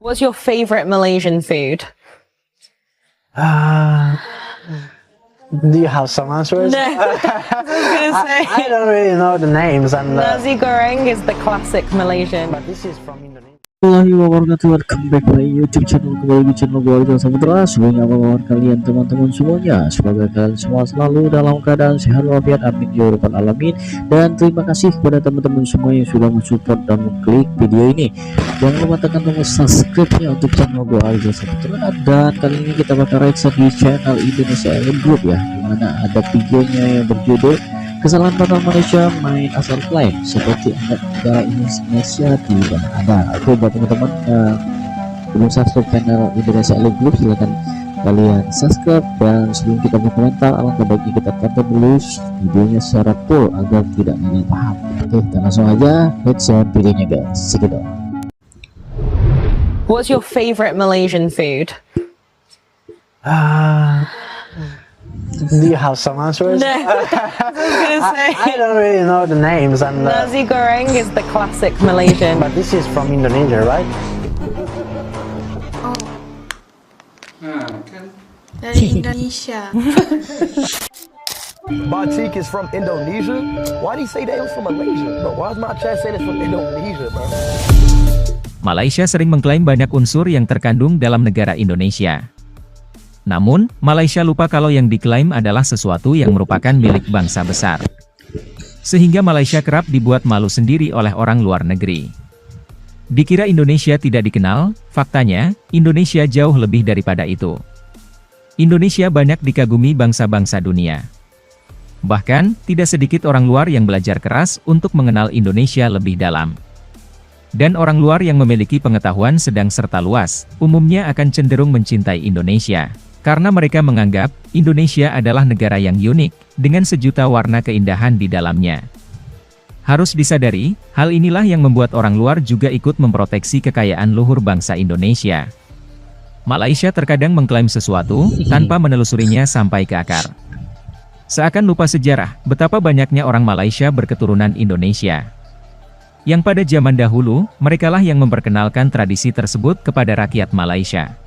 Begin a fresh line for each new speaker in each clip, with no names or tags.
What's your favorite Malaysian food?
Do you have some answers?
No, I was gonna say.
I don't really know the names and.
Nasi goreng is the classic Malaysian.
But this is from Indonesia.
Warahmatullahi wabarakatuh. Welcome back to YouTube channel, kembali di channel gue Rizal Saputra. Semoga kabar kalian teman-teman semuanya, semoga kalian semua selalu dalam keadaan sehat walafiat, amin ya rabbal alamin. Dan terima kasih kepada teman-teman semua yang sudah mensupport dan mengklik video ini. Jangan lupa tekan tombol subscribe-nya untuk channel gue Rizal Saputra. Dan kali ini kita bakal reaction di channel Indonesia Elite Group ya, dimana ada videonya yang berjudul kesalahan fatal Malaysia main asal klaim seperti negara Indonesia tidak ada. Oke, buat teman-teman belum subscribe channel Indonesia Elite Group, silahkan kalian subscribe. Dan sebelum kita berkomentar, alangkah baiknya kita tonton dulu videonya secara full agar tidak salah paham. Oke, kita langsung aja let's on videonya guys. Check it out.
What's your favorite Malaysian food?
Do you have some answers?
No, I was gonna say.
I don't really know the names and.
Nasi goreng is the classic Malaysian.
But this is from Indonesia, right?
Dari Indonesia.
Batik is from Indonesia? Why did he say they was from Malaysia? Bro, why is my chat saying it's from Indonesia, bro?
Malaysia sering mengklaim banyak unsur yang terkandung dalam negara Indonesia. Namun, Malaysia lupa kalau yang diklaim adalah sesuatu yang merupakan milik bangsa besar. Sehingga Malaysia kerap dibuat malu sendiri oleh orang luar negeri. Dikira Indonesia tidak dikenal, faktanya, Indonesia jauh lebih daripada itu. Indonesia banyak dikagumi bangsa-bangsa dunia. Bahkan, tidak sedikit orang luar yang belajar keras untuk mengenal Indonesia lebih dalam. Dan orang luar yang memiliki pengetahuan sedang serta luas, umumnya akan cenderung mencintai Indonesia. Karena mereka menganggap, Indonesia adalah negara yang unik, dengan sejuta warna keindahan di dalamnya. Harus disadari, hal inilah yang membuat orang luar juga ikut memproteksi kekayaan luhur bangsa Indonesia. Malaysia terkadang mengklaim sesuatu, tanpa menelusurinya sampai ke akar. Seakan lupa sejarah, betapa banyaknya orang Malaysia berketurunan Indonesia. Yang pada zaman dahulu, merekalah yang memperkenalkan tradisi tersebut kepada rakyat Malaysia.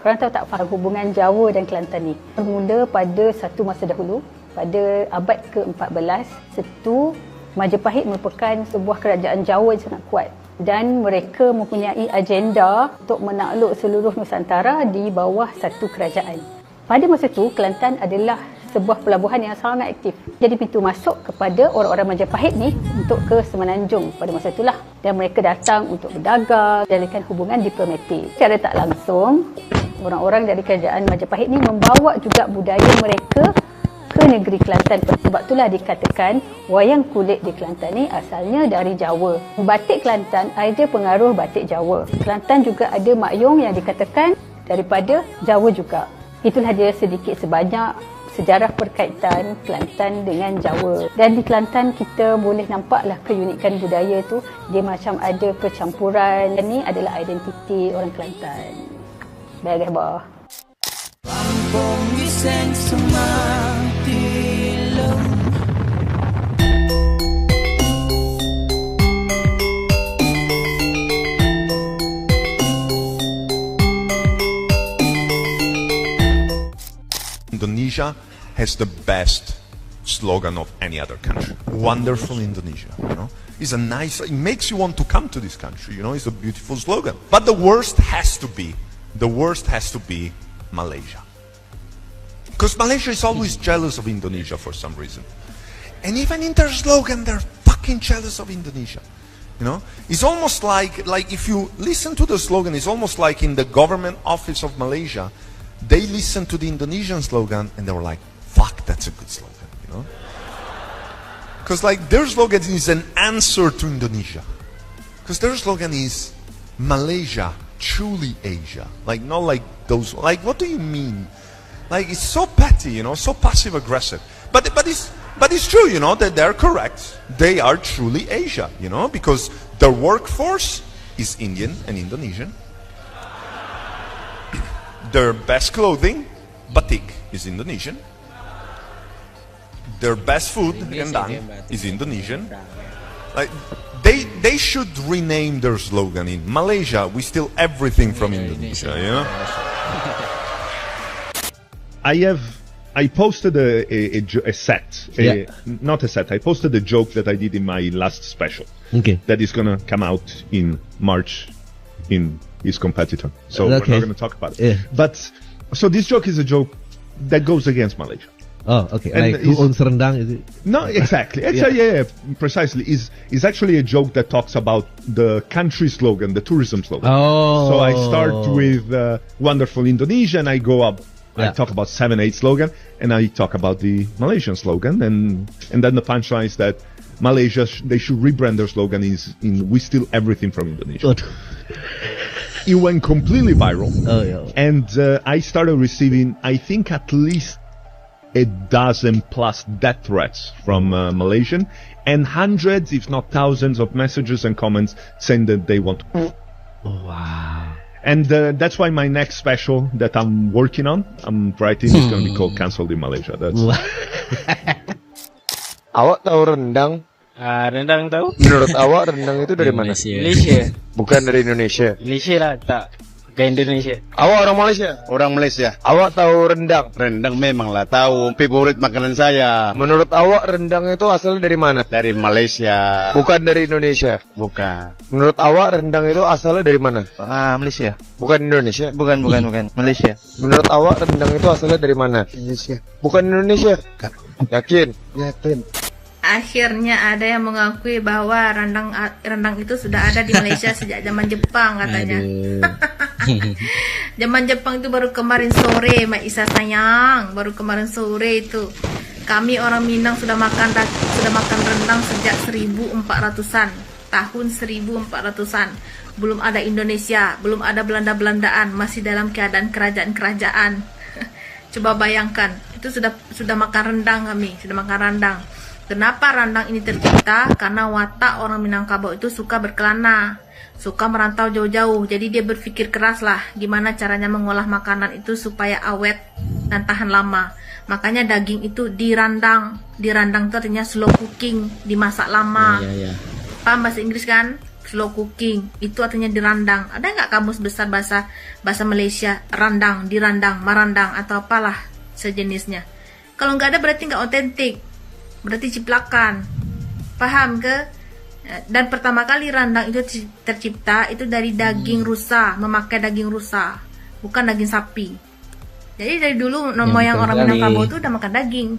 Korang tahu tak hubungan Jawa dan Kelantan ni? Bermula pada satu masa dahulu, pada abad ke-14, Setu Majapahit merupakan sebuah kerajaan Jawa yang sangat kuat. Dan mereka mempunyai agenda untuk menakluk seluruh Nusantara di bawah satu kerajaan. Pada masa itu, Kelantan adalah sebuah pelabuhan yang sangat aktif. Jadi pintu masuk kepada orang-orang Majapahit ni untuk ke Semenanjung pada masa itulah. Dan mereka datang untuk berdagang, jadikan hubungan diplomatik. Secara tak langsung, orang-orang dari kerajaan Majapahit ni membawa juga budaya mereka ke negeri Kelantan. Sebab itulah dikatakan wayang kulit di Kelantan ni asalnya dari Jawa. Batik Kelantan ada pengaruh batik Jawa. Kelantan juga ada makyong yang dikatakan daripada Jawa juga. Itulah dia sedikit sebanyak sejarah perkaitan Kelantan dengan Jawa. Dan di Kelantan kita boleh nampaklah keunikan budaya tu. Dia macam ada percampuran. Dan ni adalah identiti orang Kelantan. Baik bawah.
Indonesia has the best slogan of any other country. Wonderful Indonesia, you know. It's a nice, it makes you want to come to this country, you know, it's a beautiful slogan. But the worst has to be Malaysia. Because Malaysia is always jealous of Indonesia for some reason. And even in their slogan, they're fucking jealous of Indonesia. You know, it's almost like if you listen to the slogan, it's almost like in the government office of Malaysia, they listened to the Indonesian slogan and they were like, fuck, that's a good slogan, you know? Because like their slogan is an answer to Indonesia. Because their slogan is Malaysia, truly Asia. Like not like those, like what do you mean? Like it's so petty, you know, so passive aggressive. But it's true, you know, that they're correct. They are truly Asia, you know, because their workforce is Indian and Indonesian. Their best clothing, batik, is Indonesian. Their best food, rendang, is Indonesian. Like they should rename their slogan in Malaysia. We steal everything from Indonesia. You know.
I posted a set, not a set. I posted a joke that I did in my last special.
Okay.
That is gonna come out in March in his competitor. So we're not gonna talk about it.
Yeah.
But so this joke is a joke that goes against Malaysia.
Oh, okay.
And
Like who owns rendang? Is it?
No, exactly. Yeah, precisely. Is actually a joke that talks about the country slogan, the tourism slogan.
Oh.
So I start with wonderful Indonesia, and I go up. I
Yeah.
talk about 7-8 slogan, and I talk about the Malaysian slogan, and then the punchline is that Malaysia they should rebrand their slogan in "We steal everything from Indonesia." It went completely viral, and I started receiving, I think, at least a dozen plus death threats from Malaysian, and hundreds, if not thousands, of messages and comments saying that they want.
Wow.
And that's why my next special that I'm working on, I'm writing, is going to be called Cancelled in Malaysia. That's.
Awak tahu rendang?
Rendang tahu?
Menurut awak rendang itu dari mana?
Malaysia.
Bukan dari Indonesia.
Malaysia lah, tak. Ke Indonesia.
Awak orang Malaysia?
Orang Malaysia.
Awak tahu rendang?
Rendang memanglah tahu, favorit makanan saya.
Menurut awak rendang itu asalnya dari mana?
Dari Malaysia.
Bukan dari Indonesia.
Bukan.
Menurut awak rendang itu asalnya dari mana?
Malaysia.
Bukan Indonesia.
Bukan. Malaysia.
Menurut awak rendang itu asalnya dari mana?
Indonesia.
Bukan Indonesia. Yakin?
Yakin.
Akhirnya ada yang mengakui bahwa rendang itu sudah ada di Malaysia sejak zaman Jepang katanya. Zaman Jepang itu baru kemarin sore, Mak Isa sayang, baru kemarin sore itu kami orang Minang sudah makan rendang sejak 1400-an, tahun 1400-an. Belum ada Indonesia, belum ada Belanda-Belandaan, masih dalam keadaan kerajaan-kerajaan. Coba bayangkan, itu sudah makan rendang kami, sudah makan rendang. Kenapa rendang ini tercipta? Karena watak orang Minangkabau itu suka berkelana, suka merantau jauh-jauh. Jadi dia berpikir keras lah gimana caranya mengolah makanan itu supaya awet dan tahan lama. Makanya daging itu dirandang. Dirandang itu artinya slow cooking, dimasak lama. Paham bahasa Inggris kan? Slow cooking itu artinya dirandang. Ada nggak kamus besar bahasa Malaysia? Randang, dirandang, marandang atau apalah sejenisnya. Kalau nggak ada berarti nggak otentik. Berarti ciplakan. Paham ke? Dan pertama kali rendang itu tercipta itu dari daging rusa, memakai daging rusa, bukan daging sapi. Jadi dari dulu moyang orang Minangkabau itu udah makan daging.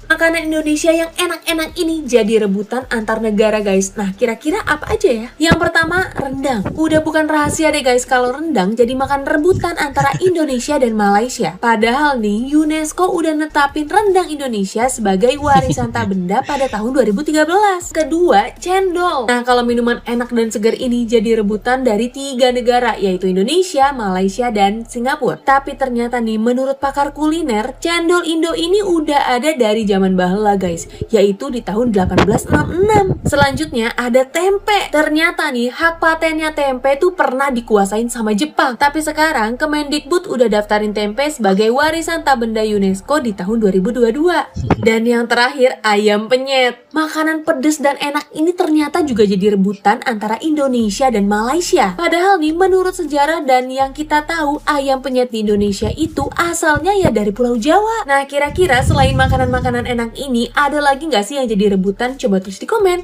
Makanan Indonesia yang enak-enak ini jadi rebutan antar negara guys. Nah kira-kira apa aja ya? Yang pertama rendang. Udah bukan rahasia deh guys kalau rendang jadi makan rebutan antara Indonesia dan Malaysia. Padahal nih UNESCO udah netapin rendang Indonesia sebagai warisan tak benda pada tahun 2013. Kedua, cendol. Nah kalau minuman enak dan segar ini jadi rebutan dari 3 negara yaitu Indonesia, Malaysia, dan Singapura. Tapi ternyata nih menurut pakar kuliner, cendol Indo ini udah ada dari zaman bahla guys, yaitu di tahun 1866. Selanjutnya ada tempe. Ternyata nih hak patennya tempe tuh pernah dikuasain sama Jepang. Tapi sekarang Kemendikbud udah daftarin tempe sebagai warisan tak benda UNESCO di tahun 2022. Dan yang terakhir ayam penyet. Makanan pedes dan enak ini ternyata juga jadi rebutan antara Indonesia dan Malaysia. Padahal nih menurut sejarah dan yang kita tahu ayam penyet di Indonesia itu asalnya ya dari Pulau Jawa. Nah kira-kira selain makanan-makanan enak ini, ada lagi nggak sih yang jadi rebutan? Coba tulis di komen.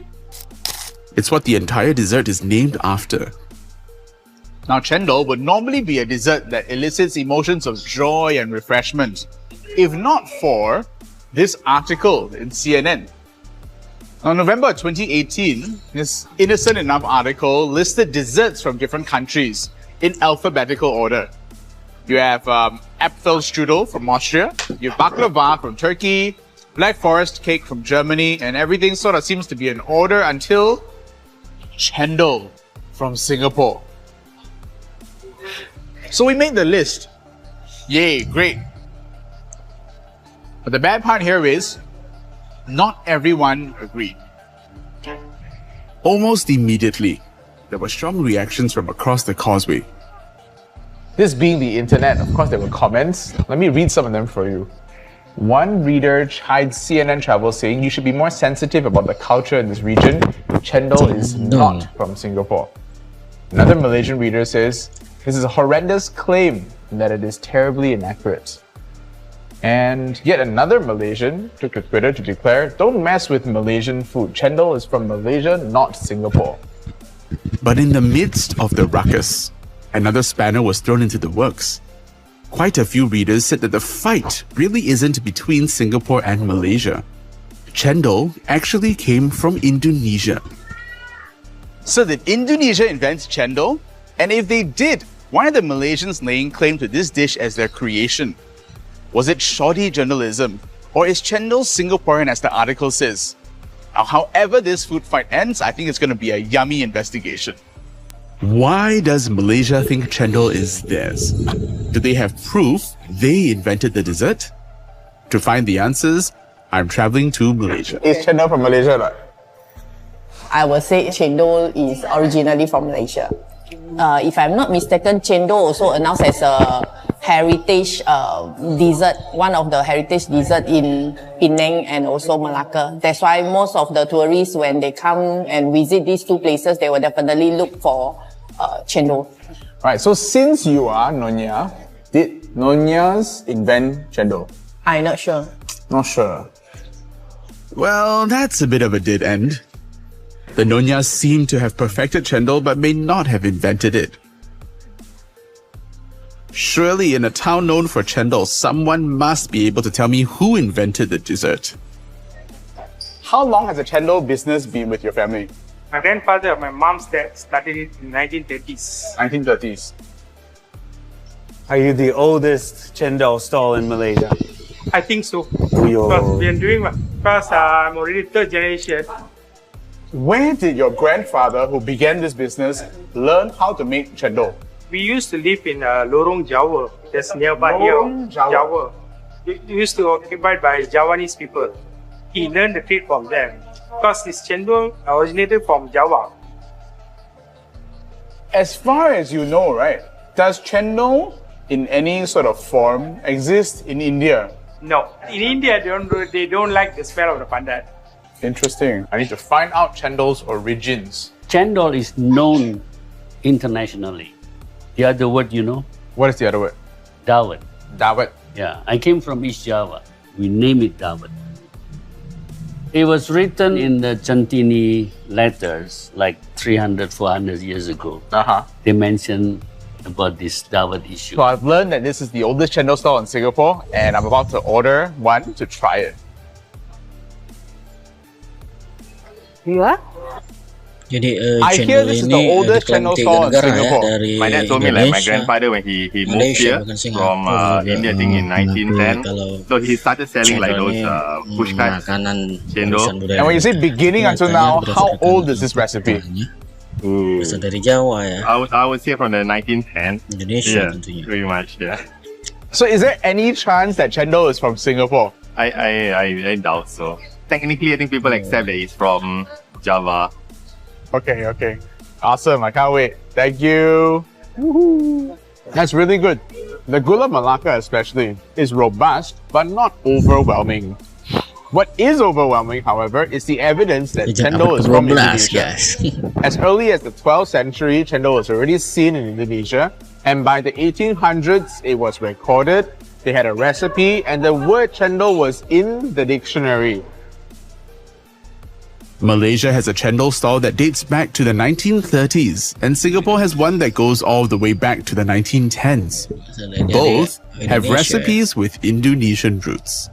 It's what the entire dessert is named after.
Now, chendol would normally be a dessert that elicits emotions of joy and refreshment, if not for this article in CNN. Now, November 2018, this innocent enough article listed desserts from different countries in alphabetical order. You have Apfelstrudel from Austria, you have baklava from Turkey, Black Forest cake from Germany, and everything sort of seems to be in order until chendol from Singapore. So we made the list. Yay, great. But the bad part here is, not everyone agreed.
Almost immediately, there were strong reactions from across the causeway.
This being the internet, of course there were comments. Let me read some of them for you. One reader chides CNN Travel saying you should be more sensitive about the culture in this region. Chendol is not from Singapore. Another Malaysian reader says this is a horrendous claim and that it is terribly inaccurate. And yet another Malaysian took to Twitter to declare, don't mess with Malaysian food. Chendol is from Malaysia, not Singapore.
But in the midst of the ruckus, another spanner was thrown into the works. Quite a few readers said that the fight really isn't between Singapore and Malaysia. Chendol actually came from Indonesia.
So did Indonesia invent chendol? And if they did, why are the Malaysians laying claim to this dish as their creation? Was it shoddy journalism? Or is chendol Singaporean as the article says? Now, however this food fight ends, I think it's going to be a yummy investigation.
Why does Malaysia think chendol is theirs? Do they have proof they invented the dessert? To find the answers, I'm traveling to Malaysia.
Is chendol from Malaysia or not?
I would say chendol is originally from Malaysia. If I'm not mistaken, chendol also announced as a heritage dessert, one of the heritage dessert in Penang and also Malacca. That's why most of the tourists, when they come and visit these two places, they will definitely look for chendol.
Right, so since you are Nyonya, did Nyonyas invent chendol?
I'm not sure.
Not sure.
Well, that's a bit of a dead end. The Nyonyas seem to have perfected chendol but may not have invented it. Surely in a town known for chendol, someone must be able to tell me who invented the dessert.
How long has the chendol business been with your family?
My grandfather, my mom's dad, started it in 1930s.
1930s.
Are you the oldest chendol stall in Malaysia?
I think so.
Yo.
Because we are doing because I'm already third generation.
Where did your grandfather, who began this business, learn how to make chendol?
We used to live in Lorong Jawa, that's nearby here. Jawa. It used to occupied by Javanese people. He learned the trade from them. Because this chendol originated from Java.
As far as you know, right, does chendol in any sort of form exist in India?
No. In India, they don't like the smell of the pandan.
Interesting. I need to find out chendol's origins.
Chendol is known internationally. The other word, you know?
What is the other word?
Dawet.
Dawet.
Yeah, I came from East Java. We name it Dawet. It was written in the Centini letters like 300, 400 years ago. They mentioned about this Dawet issue.
So I've learned that this is the oldest chendol stall in Singapore, and I'm about to order one to try it.
You are?
Jadi
I hear this is the oldest chendol stall in Singapore.
My dad told me like my grandfather when he moved here from India, I think in 1910. So he started selling like those pushcart chendol.
And when you say beginning until now, how old is this recipe?
dari Jawa ya.
I would say from the 1910.
Indonesia
tentunya. Pretty much, yeah.
So is there any chance that chendol is from Singapore?
I doubt so. Technically, I think people accept that it's from Java.
Okay. Awesome, I can't wait. Thank you. Woohoo. That's really good. The Gula Melaka especially is robust, but not overwhelming. What is overwhelming, however, is the evidence that chendol is from Indonesia. As early as the 12th century, chendol was already seen in Indonesia, and by the 1800s, it was recorded. They had a recipe, and the word chendol was in the dictionary.
Malaysia has a chendol stall that dates back to the 1930s, and Singapore has one that goes all the way back to the 1910s. Both have recipes with Indonesian roots.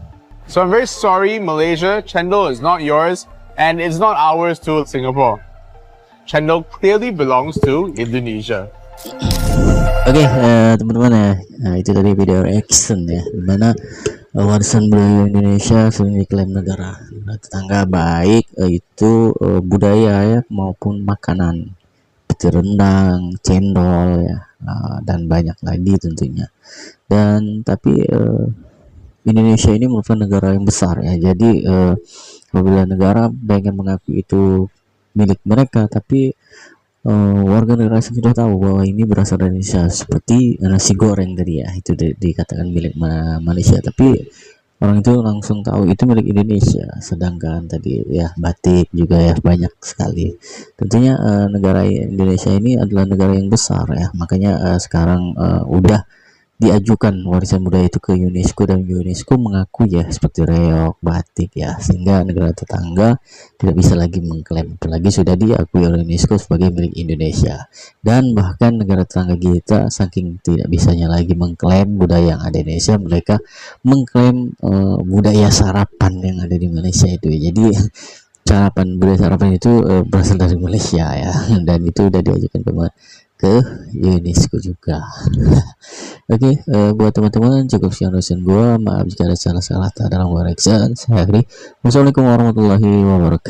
So I'm very sorry, Malaysia, chendol is not yours, and it's not ours too, Singapore. Chendol clearly belongs to Indonesia.
Oke, teman-teman ya, nah, itu tadi video reaction ya, dimana warisan budaya Indonesia sering diklaim negara tetangga, baik itu budaya ya maupun makanan seperti rendang, cendol ya, dan banyak lagi tentunya. Dan tapi Indonesia ini merupakan negara yang besar ya, jadi apabila negara pengen mengaku itu milik mereka, tapi warga negara asing sudah tahu bahwa ini berasal dari Indonesia, seperti nasi goreng tadi ya, itu dikatakan milik Malaysia, tapi orang itu langsung tahu itu milik Indonesia. Sedangkan tadi ya batik juga ya banyak sekali. Tentunya negara Indonesia ini adalah negara yang besar ya, makanya sekarang udah diajukan warisan budaya itu ke UNESCO, dan UNESCO mengaku ya seperti reok, batik ya, sehingga negara tetangga tidak bisa lagi mengklaim, apalagi sudah diakui oleh UNESCO sebagai milik Indonesia. Dan bahkan negara tetangga kita saking tidak bisanya lagi mengklaim budaya yang ada di Indonesia, mereka mengklaim budaya sarapan yang ada di Malaysia itu. Jadi budaya sarapan itu berasal dari Malaysia ya, dan itu sudah diajukan ke UNESCO juga. Oke, buat teman-teman cukup sekian dosen gua, maaf jika ada salah-salah dalam koreksi. Saya akhiri. Wassalamualaikum warahmatullahi wabarakatuh.